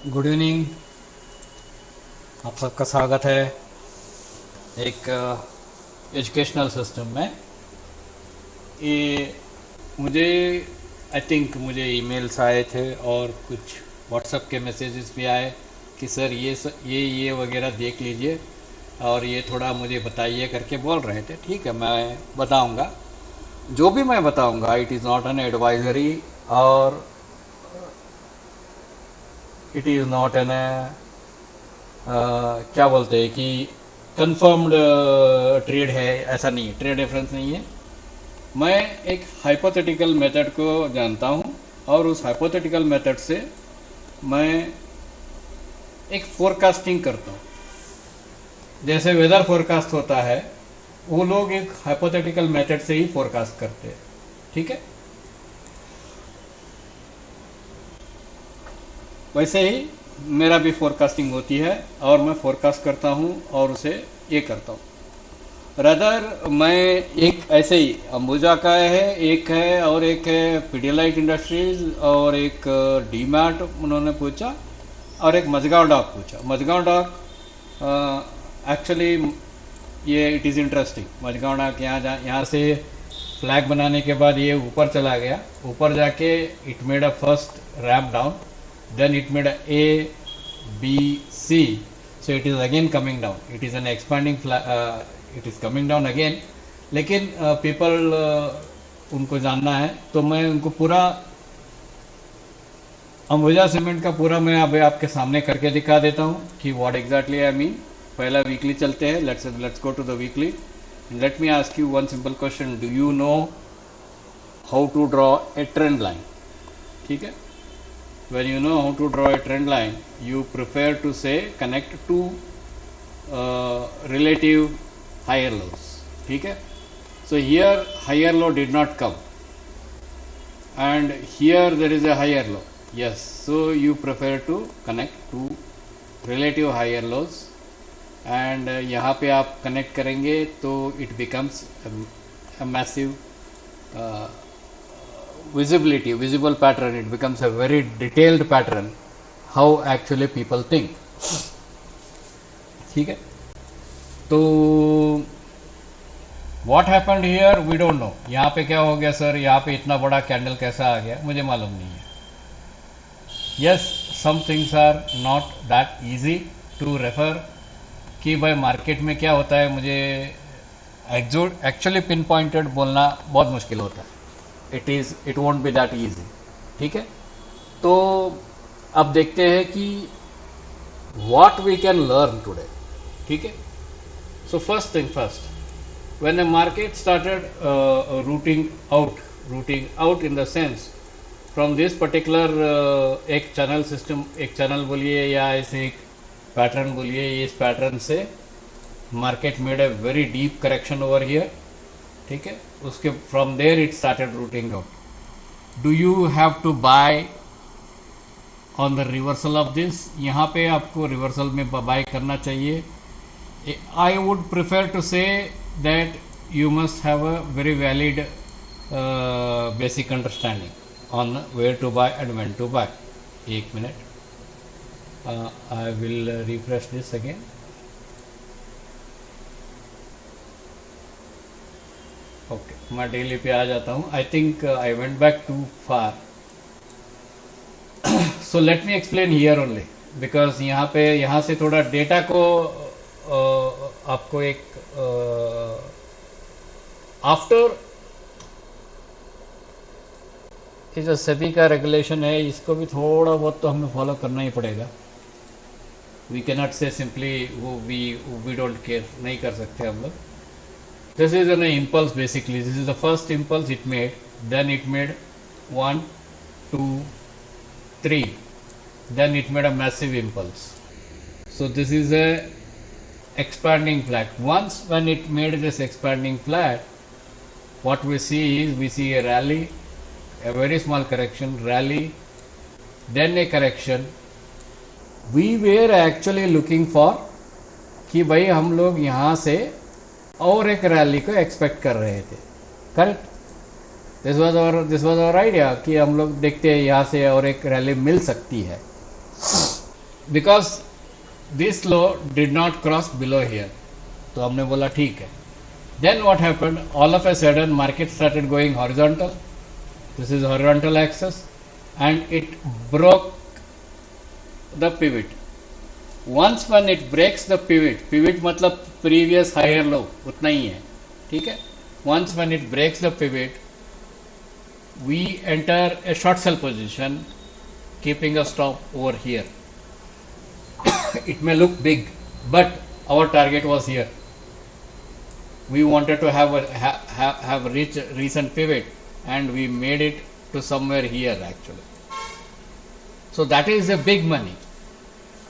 Good evening. आप सबका स्वागत है एक एजुकेशनल सिस्टम में। ये मुझे आई थिंक मुझे ईमेल्स आए थे और कुछ व्हाट्सएप के मैसेजेस भी आए कि सर ये वगैरह देख लीजिए और ये थोड़ा मुझे बताइए करके बोल रहे थे। ठीक है, मैं बताऊंगा। जो भी मैं बताऊंगा it is not an advisory और इट इज़ नॉट एन क्या बोलते हैं कि कंफर्म्ड ट्रेड है, ऐसा नहीं है, ट्रेड रेफरेंस नहीं है। मैं एक हाइपोथेटिकल मेथड को जानता हूँ और उस हाइपोथेटिकल मेथड से मैं एक फोरकास्टिंग करता हूँ। जैसे वेदर फोरकास्ट होता है, वो लोग एक हाइपोथेटिकल मेथड से ही फोरकास्ट करते हैं। ठीक है, वैसे ही मेरा भी फोरकास्टिंग होती है और मैं फोरकास्ट करता हूँ और उसे ये करता हूँ। रदर मैं एक ऐसे ही अंबुजा का है, एक है और एक है पीडियालाइट इंडस्ट्रीज और एक डीमार्ट उन्होंने पूछा और एक मजगांव डॉक पूछा। मजगांव डॉक एक्चुअली ये it is interesting. Mazagon dock यहाँ से फ्लैग बनाने के बाद ये ऊपर चला गया, ऊपर जाके it made a first ramp down, then it made a B C, so it is again coming down, it is an expanding it is coming down again। लेकिन people उनको जानना है तो मैं उनको पूरा अंबुजा सीमेंट का पूरा मैं अभी आपके सामने करके दिखा देता हूँ कि व्हाट एग्जैक्टली आई मीन। पहला वीकली चलते हैं, let's go to the weekly. Let me ask you one simple question, do you know how to draw a trend line? ठीक है, when you know how to draw a trend line, you prefer to say connect to relative higher lows। ठीक है, so here higher low did not come and here there is a higher low, yes, so you prefer to connect to relative higher lows and यहाँ पे आप connect करेंगे तो it becomes a massive visible pattern, it becomes a very detailed pattern how actually people think। ठीक है, तो what happened here we don't know। यहाँ पे क्या हो गया सर, यहाँ पे इतना बड़ा कैंडल कैसा आ गया, मुझे मालूम नहीं है। yes, some things are not that easy to refer कि भाई मार्केट में क्या होता है, मुझे एक्चुअली पिन पॉइंटेड बोलना बहुत मुश्किल होता है। It won't be that easy. ठीक है, तो अब देखते हैं कि what we can learn today. ठीक है, so first thing first, when a market started routing out in the sense from this particular एक चैनल सिस्टम, एक चैनल बोलिए या ऐसे एक पैटर्न बोलिए, इस पैटर्न से market made a very deep correction over here. ठीक है, उसके from there it started routing out. Do you have to buy on the reversal of this? यहाँ पे आपको रिवर्सल में बाय करना चाहिए। I would prefer to say that you must have a very valid basic understanding on where to buy and when to buy. एक minute, I will refresh this again. Okay, मैं daily पे आ जाता हूँ। I think I went back too far, so let me explain here only because यहाँ से थोड़ा data को आपको एक आफ्टर ये जो सेबी का रेगुलेशन है, इसको भी थोड़ा बहुत तो हमें फॉलो करना ही पड़ेगा। वी कैन नॉट से सिंपली वी डोंट केयर, नहीं कर सकते हम लोग। This is an impulse basically. This is the first impulse it made. Then it made 1, 2, 3. Then it made a massive impulse. So this is a expanding flat. Once when it made this expanding flat, what we see is we see a rally, a very small correction, rally, then a correction. We were actually looking for कि भाई हम लोग यहाँ से और एक rally को expect कर रहे थे। Correct, this was our idea कि हम लोग देखते हैं यहाँ से और एक रैली मिल सकती है। Because this low did not cross below here, तो हमने बोला ठीक है. Then what happened, all of a sudden market started going horizontal. This is horizontal axis and it broke the pivot. Once one it breaks the pivot, pivot मतलब previous higher low, उतना ही है, ठीक है. Once one it breaks the pivot, we enter a short sell position, keeping a stop over here. It may look big, but our target was here. We wanted to have reached recent pivot, and we made it to somewhere here actually. So that is a big money.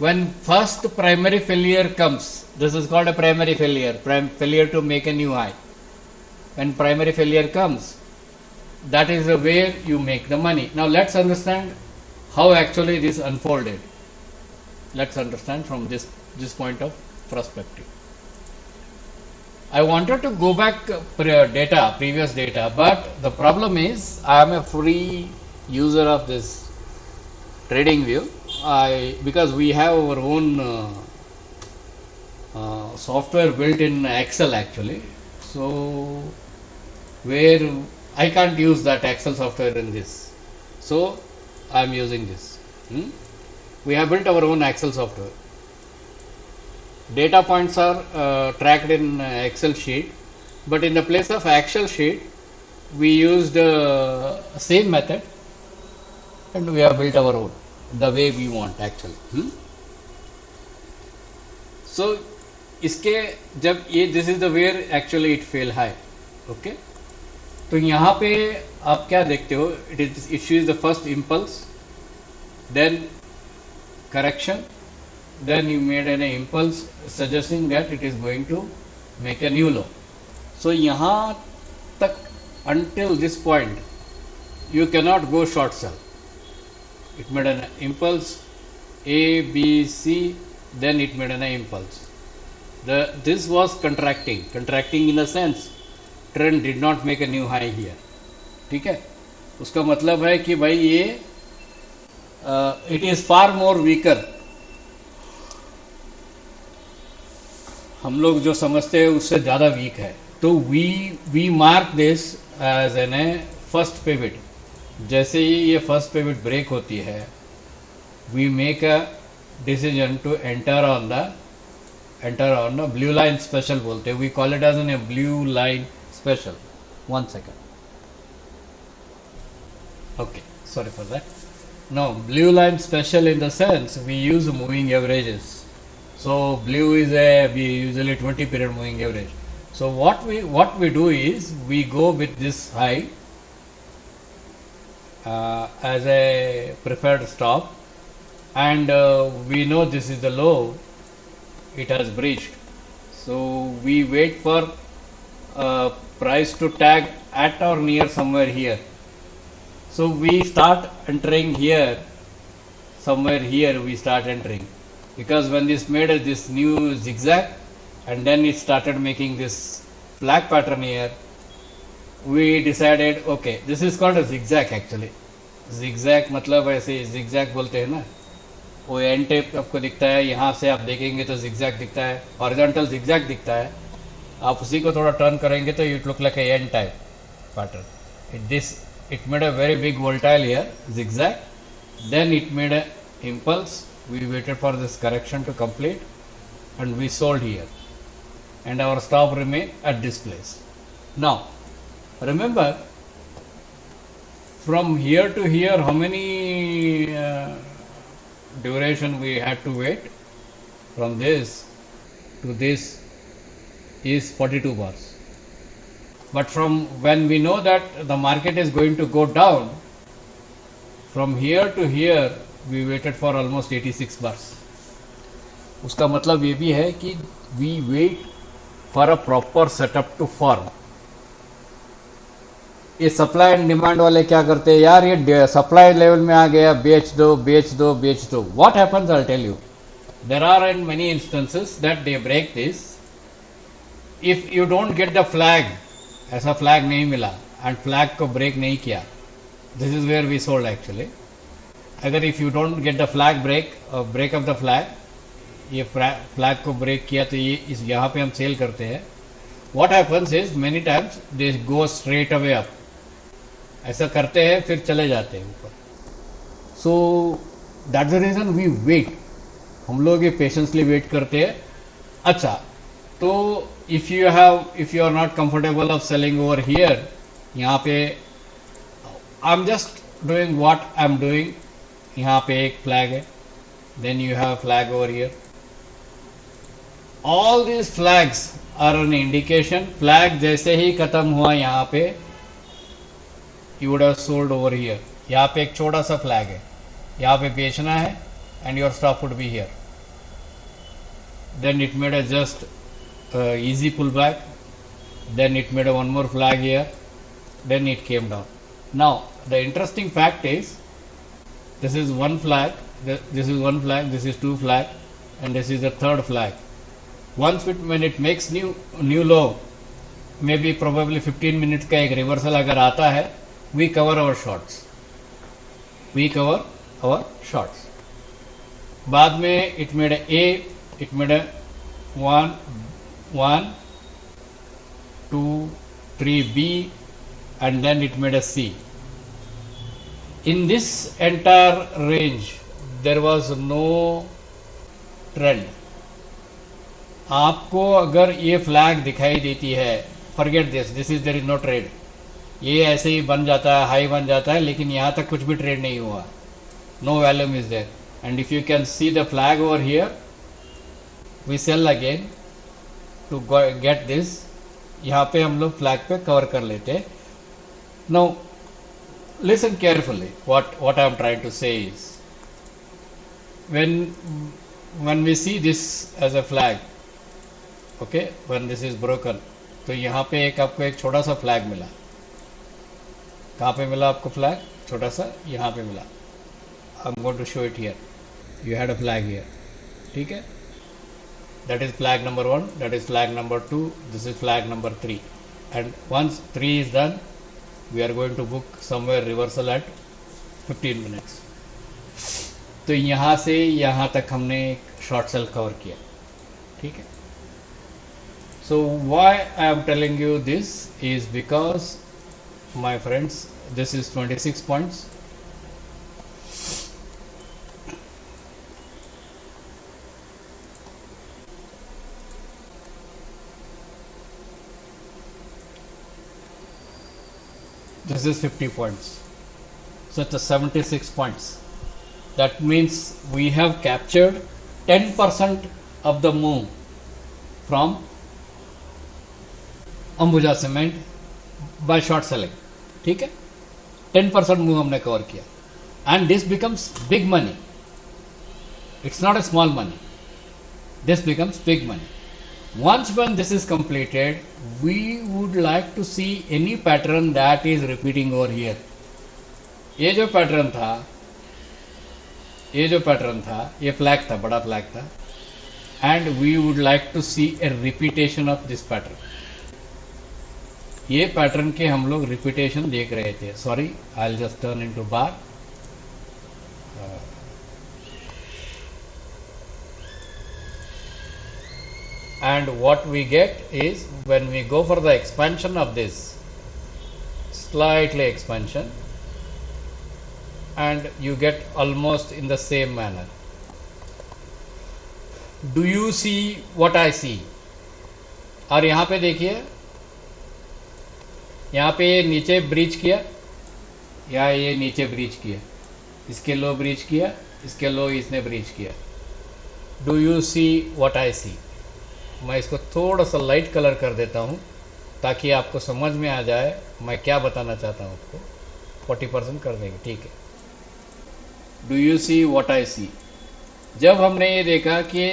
When first primary failure comes, this is called a primary failure, failure to make a new high. When primary failure comes, that is where you make the money. Now let's understand how actually this unfolded. Let's understand from this point of perspective. I wanted to go back previous data, but the problem is I am a free user of this TradingView. Because we have our own software built in Excel actually, so where I can't use that Excel software in this, so I am using this. We have built our own Excel software. Data points are tracked in Excel sheet, but in the place of Excel sheet, we used same method, and we have built our own the way we want actually. So इसके जब ये this is the where actually it fail high, okay. तो यहाँ पे आप क्या देखते हो, it shows the first impulse, then correction, then you made an impulse suggesting that it is going to make a new low. So यहाँ तक until this point you cannot go short sell. It made an impulse A, B, C, then it made an impulse. This was contracting in the sense trend did not make a new high here, ठीक है. उसका मतलब है कि भाई ये it is far more weaker. हम लोग जो समझते हैं उससे ज़्यादा वीक है. तो we mark this as an A first pivot. जैसे ही ये फर्स्ट पिविट ब्रेक होती है, we make a decision to enter on the blue line special बोलते हैं. We call it as an A blue line special. One second. Okay, sorry for that. Now blue line special in the sense we use moving averages. So blue is we usually 20 period moving average. So what we do is we go with this high as a preferred stop, and we know this is the low, it has breached. So we wait for price to tag at or near somewhere here. So we start entering here, somewhere here we start entering, because when this made this new zigzag and then it started making this flag pattern here, we decided okay, this is called a zigzag actually. Zigzag मतलब ऐसे zigzag बोलते हैं ना, वो and tape आपको दिखता है, यहाँ से आप देखेंगे तो zigzag दिखता है, हॉरिजॉन्टल zigzag दिखता है. आप उसी को थोड़ा टर्न करेंगे तो it look like a N type pattern. It made a very big volatile here, zigzag. Then it made a impulse. We waited for this correction to complete, and we sold here, and our stop remained at this place. Now remember, from here to here, how many duration we had to wait? From this to this is 42 bars. But from when we know that the market is going to go down, from here to here we waited for almost 86 bars. उसका मतलब ये भी है कि we wait for a proper setup to form. ये supply and demand वाले क्या करते हैं, यार ये सप्लाई लेवल में आ गया, बेच दो. What happens, I'll tell you. There are in many instances that they break this. If you don't get the flag, ऐसा फ्लैग नहीं मिला एंड फ्लैग को ब्रेक नहीं किया, this is where we sold actually. अगर if you don't get the flag break of the flag, ये flag को break किया तो ये इस यहाँ पे हम सेल करते हैं. What happens is many times they go straight away up, ऐसा करते हैं फिर चले जाते हैं ऊपर. So that's the reason we wait, हम लोग ये पेशेंसली वेट करते हैं. अच्छा, तो if you are not comfortable of selling over here, यहाँ पे I am just doing what I am doing. यहाँ पे एक फ्लैग है, then you have flag over here. All these flags are an indication. Flag जैसे ही खत्म हुआ यहाँ पे, you would have sold over here. यहाँ पे एक छोटा सा फ्लैग है, यहाँ पे बेचना है and your stop would be here. Then it made a just easy pullback, then it made a one more flag here, then it came down. Now the interesting fact is, this is one flag, this is one flag, this is two flag, and this is the third flag. Once when it makes new low, maybe probably 15 minutes का एक reversal अगर आता है, we cover our shorts. बाद में it made a 1 2 3 B, and then it made a C. In this entire range there was no trend. आपको अगर ये फ्लैग दिखाई देती है, forget this is there is no trade. ये ऐसे ही बन जाता है, हाई बन जाता है, लेकिन यहाँ तक कुछ भी ट्रेड नहीं हुआ, no volume is there. And if you can see the flag over here, we sell again to get this. यहाँ पे हम लोग फ्लैग पे कवर कर लेते हैं. No listen carefully, what I am trying to say is, when we see this as a flag, okay, when this is broken, तो यहाँ पे आपको एक छोटा सा फ्लैग मिला. कहाँ पे मिला आपको फ्लैग? छोटा सा यहाँ पे मिला. I am going to show it here. You had a flag here, ठीक है. That is flag number 1, that is flag number 2, this is flag number 3. And once 3 is done, we are going to book somewhere reversal at 15 minutes. तो यहाँ से यहाँ तक हमने short cell cover किया, ठीक है. So why I am telling you this is because, my friends, this is 26 points. This is 50 points. So it's a 76 points. That means we have captured 10% of the move from Ambuja cement by short selling. ठीक है, 10% move हमने cover किया. And this becomes big money. It's not a small money. This becomes big money. Once when this is completed, we would like to see any pattern that is repeating over here. ये जो pattern था, ये flag था, बड़ा flag था, and we would like to see a repetition of this pattern. ये pattern के हम लोग रिपीटेशन देख रहे थे. Sorry, I'll just turn into bar. And what we get is, when we go for the expansion of this, slightly expansion, and you get almost in the same manner. Do you see what I see? और यहाँ पे देखिए, यहाँ पे नीचे breach किया, या ये नीचे ब्रीच किया, इसके लो ब्रीच किया, इसके लो इसने ब्रीच किया. Do you see what I see? मैं इसको थोड़ा सा लाइट कलर कर देता हूँ ताकि आपको समझ में आ जाए मैं क्या बताना चाहता हूँ. आपको 40% कर देंगे, ठीक है. Do you see what I see? जब हमने ये देखा कि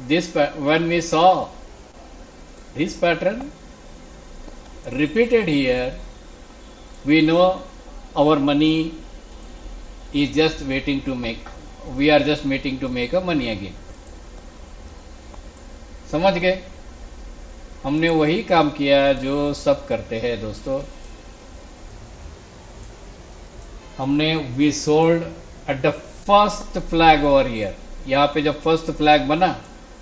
this, when we saw this pattern repeated here, we know our money is just waiting to make, we are just waiting to make a money again. समझ गए? हमने वही काम किया जो सब करते हैं दोस्तों. हमने we sold at the first flag over here, यहाँ पे जब फर्स्ट फ्लैग बना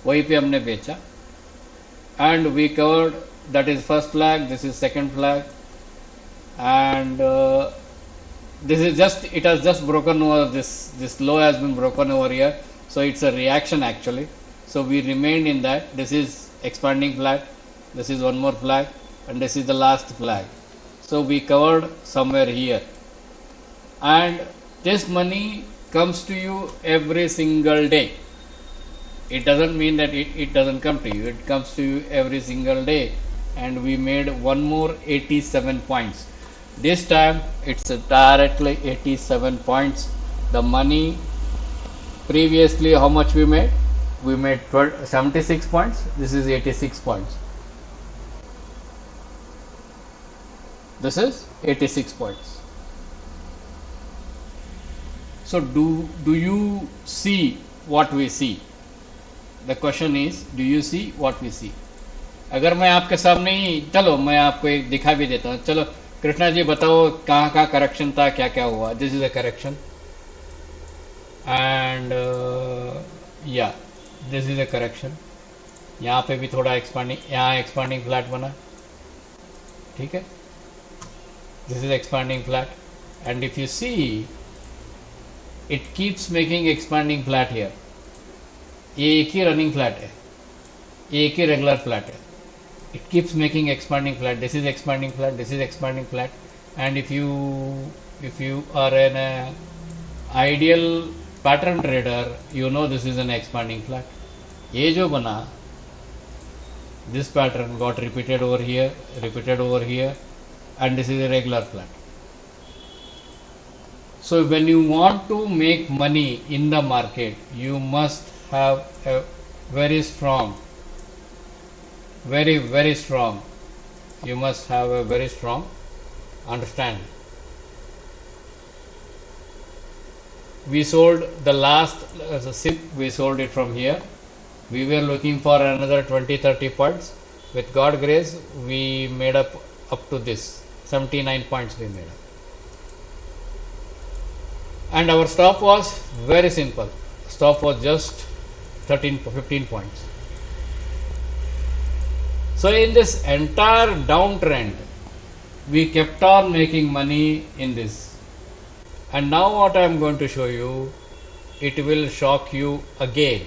वहीं पे हमने बेचा, and we covered, that is first flag, this is second flag, and this is just, it has just broken over, this low has been broken over here, so it's a reaction actually. So we remained in that. This is expanding flag, this is one more flag, and this is the last flag. So we covered somewhere here, and this money comes to you every single day. It doesn't mean that it doesn't come to you, it comes to you every single day. And we made one more 87 points. This time it's directly 87 points. The money previously, how much we made? We made 76 points. This is 86 points. This is 86 points. So do you see what we see? The question is, do you see what we see? अगर मैं आपके सामने ही, चलो मैं आपको एक दिखा भी देता हूँ, चलो कृष्णा जी बताओ कहाँ कहाँ करेक्शन था, क्या क्या हुआ. This is a correction, and या दिस इज अ करेक्शन. यहाँ पे भी थोड़ा एक्सपांडिंग, यहाँ एक्सपांडिंग फ्लैट बना, ठीक है. This is expanding flat, and if you see it keeps making expanding flat here. ये एक ही रनिंग फ्लैट है, एक ही रेगुलर फ्लैट है. It keeps making expanding flat. This is expanding flat, this is expanding flat, and if you are an ideal pattern trader, you know this is an expanding flat. ये जो बना, this pattern got repeated over here, and this is a regular flat. So when you want to make money in the market, you must have a very strong, very strong, you must have a very strong understanding. We sold the last SIP, we sold it from here. We were looking for another 20-30 points. With God grace, we made up to this 79 points we made up. And our stop was very simple. Stop was just 15 points. So in this entire downtrend, we kept on making money in this. And now what I am going to show you, it will shock you again.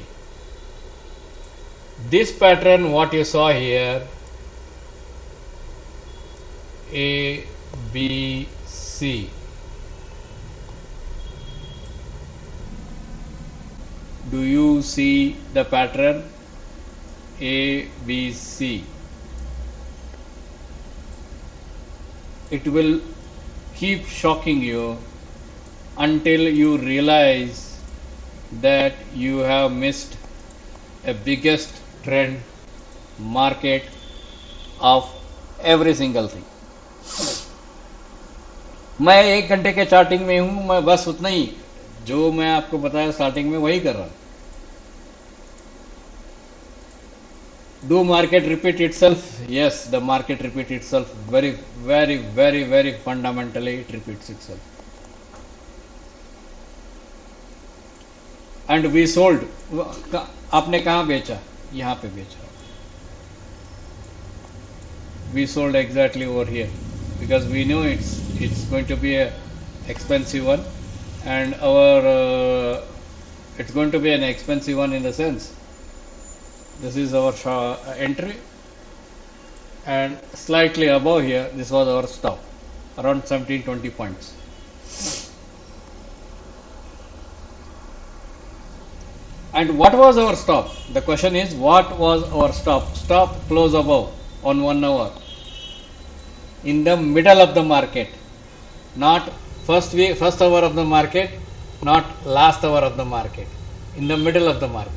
This pattern, what you saw here, A, B, C. Do you see the pattern? A, B, C. It will keep shocking you until you realize that you have missed a biggest trend market of every single thing. मैं 1 घंटे के charting में हूं, मैं बस उतना ही जो मैं आपको बताया स्टार्टिंग में वही कर रहा हूं. Do market repeat itself? Yes, the market repeat itself very fundamentally. It repeats itself. And we sold. आपने कहाँ बेचा? यहाँ पे बेचा. We sold exactly over here because we knew it's going to be a expensive one, and it's going to be an expensive one in the sense. This is our entry, and slightly above here, this was our stop, around 17-20 points. And what was our stop? The question is, what was our stop? Stop close above on 1 hour, in the middle of the market, not first hour of the market, not last hour of the market, in the middle of the market.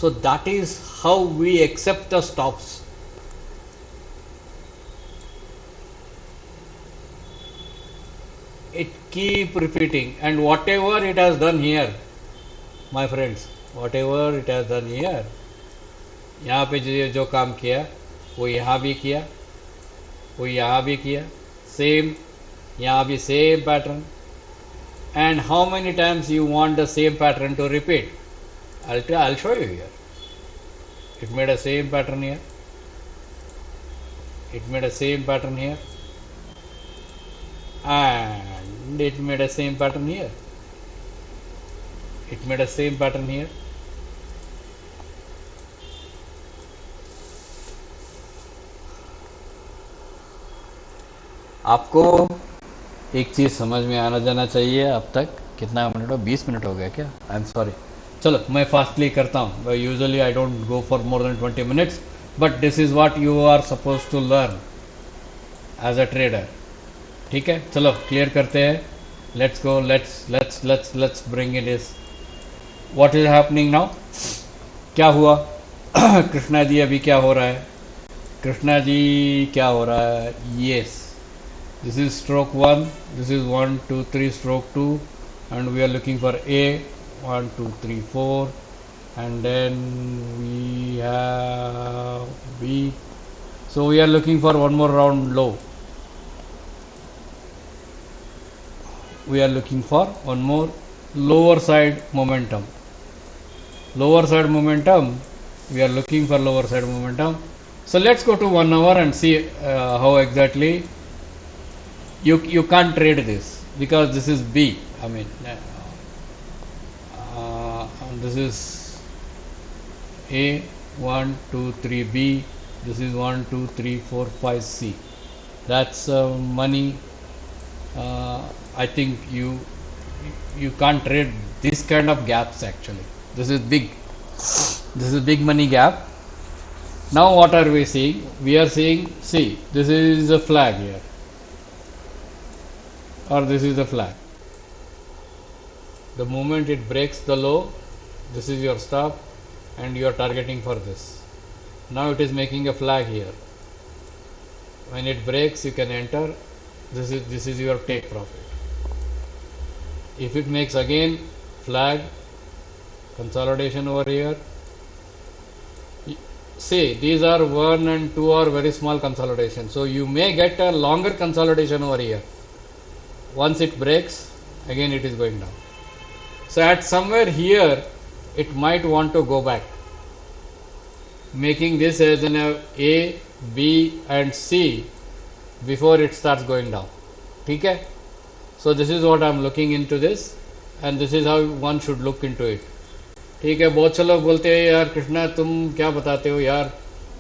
So that is how we accept the stops. It keep repeating, and whatever it has done here, my friends, whatever it has done here, यहाँ पे जो काम किया वो यहाँ भी किया, वो यहाँ भी किया, सेम यहाँ भी same pattern, and how many times you want the same pattern to repeat. I'll show you here. It made a same pattern here. It made a same pattern here, and it made a same pattern here. It made a same pattern here. आपको एक चीज़ समझ में आना जाना चाहिए. अब तक कितना मिनट हो? 20 मिनट हो गया क्या? I am sorry. चलो मैं फास्टली करता हूँ. Usually I don't go for more then 20 minutes, but this is what you are suppose to learn as a trader. ठीक है, चलो क्लियर करते हैं. Let's go. Let's bring it is what is happening now. क्या हुआ? कृष्णा जी अभी क्या हो रहा है? कृष्णा जी क्या हो रहा है? Yes, this is stroke 1, this is 1 2 3 stroke 2, and we are looking for A 1 2 3 4, and then we have B. So we are looking for one more round low. We are looking for one more lower side momentum. Lower side momentum, we are looking for lower side momentum. So let's go to 1 hour and see how exactly you can't trade this, because this is B. I mean this is A 1 2 3 B. This is 1 2 3 4 5 C. That's money. I think you can't trade this kind of gaps actually. This is big. This is big money gap. Now what are we seeing? We are seeing, see, this is a flag here, or this is the flag. The moment it breaks the low, this is your stop, and you are targeting for this. Now it is making a flag here. When it breaks, you can enter. This is your take profit. If it makes again flag, consolidation over here. See, these are 1 and 2 are very small consolidation, so you may get a longer consolidation over here. Once it breaks, again it is going down. So at somewhere here, it might want to go back, making this as an A, B and C before it starts going down. ठीक है? So this is what I am looking into this, and this is how one should look into it. ठीक है. बहुत से लोग बोलते हैं यार कृष्णा तुम क्या बताते हो यार,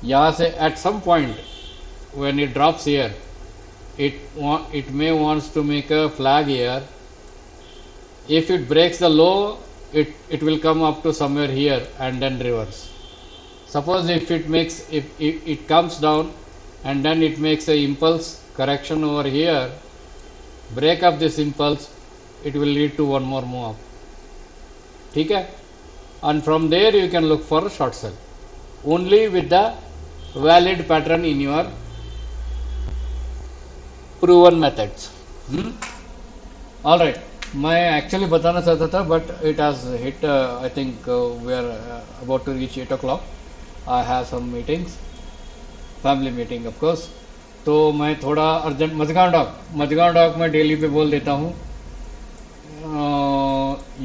यहाँ से at some point when it drops here, it may wants to make a flag here. If it breaks the low, it will come up to somewhere here and then reverse. Suppose if it comes down and then it makes a impulse correction over here, break up this impulse, it will lead to one more move up. ठीक है. And from there you can look for a short sell only with the valid pattern in your proven methods. All right, मैं actually बताना चाहता था but it has hit. I think we are about to reach 8 o'clock. I have some meetings, family meeting of course. तो मैं थोड़ा urgent Mazagon dock मैं daily पे बोल देता हूँ.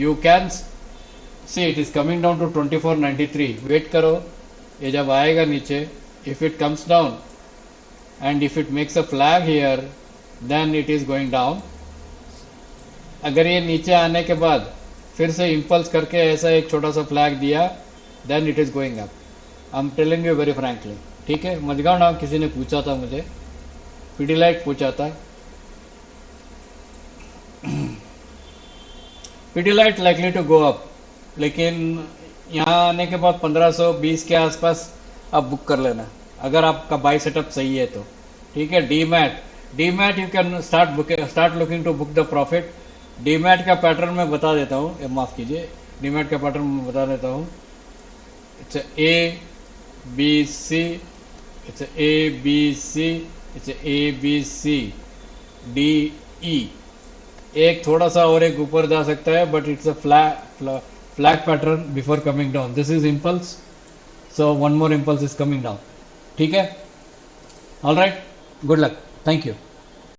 You can see it is coming down to 2493. Wait करो, ये जब आएगा नीचे, if it comes down and if it makes a flag here, then it is going down. अगर ये नीचे आने के बाद फिर से इम्पल्स करके ऐसा एक छोटा सा फ्लैग दिया, then it is going up. I'm telling you very frankly. ठीक है. मझगांव नाम किसी ने पूछा था मुझे, पीडीलाइट पूछा था. Pidilite likely to go up, लेकिन यहाँ आने के बाद 1520 के आसपास आप बुक कर लेना अगर आपका बाई सेटअप सही है तो. ठीक है. DMart you can start looking to book the profit. DMart का पैटर्न मैं बता देता हूँ, माफ़ कीजिए, डीमैट का पैटर्न मैं बता देता हूँ. It's A B C, it's A B C, it's A B C D E. एक थोड़ा सा और एक ऊपर जा सकता है, but it's a flag pattern before coming down. This is impulse, so one more impulse is coming down. ठीक है. All right, good luck, thank you.